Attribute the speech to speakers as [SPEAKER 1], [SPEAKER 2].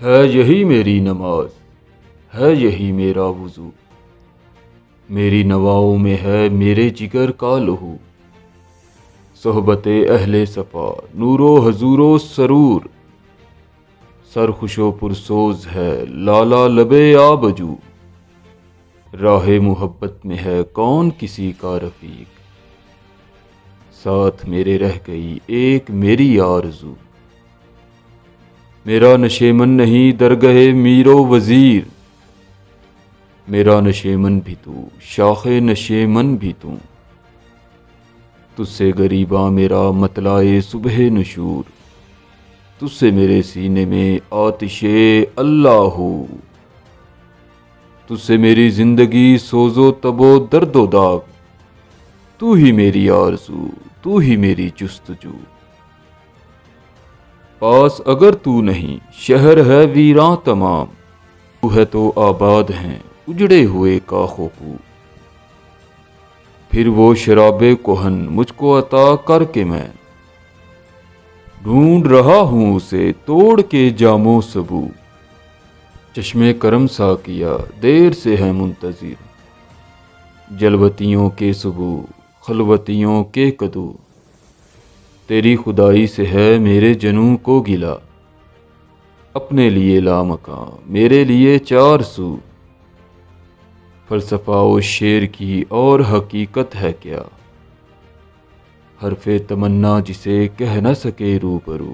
[SPEAKER 1] ہے یہی میری نماز، ہے یہی میرا وضو، میری نواؤں میں ہے میرے جگر کا لہو، صحبت اہل صفا نور و حضور و سرور، سرخوش و پرسوز ہے لالا لبے آبجو، راہ محبت میں ہے کون کسی کا رفیق، ساتھ میرے رہ گئی ایک میری آرزو، میرا نشیمن نہیں درگہ میر و وزیر، میرا نشیمن بھی تو شاخ نشیمن بھی تو، تجھ سے غریباں میرا مطلع صبح نشور، تجھ سے میرے سینے میں آتش اللہ ہو، تجھ سے میری زندگی سوز و تب و درد و داغ، تو ہی میری آرزو، تو ہی میری جستجو، پاس اگر تو نہیں شہر ہے ویراں تمام، تو ہے تو آباد ہیں اجڑے ہوئے کاخ و پو، پھر وہ شراب کہن مجھ کو عطا کر کے میں ڈھونڈ رہا ہوں اسے توڑ کے جام و سبو، چشمے کرم سا کیا دیر سے ہے منتظر، جلوتیوں کے صبح خلوتیوں کے کدو، تیری خدائی سے ہے میرے جنوں کو گلا، اپنے لیے لامکاں میرے لیے چار سو، فلسفہ و شعر کی اور حقیقت ہے کیا، حرف تمنا جسے کہہ نہ سکے روبرو،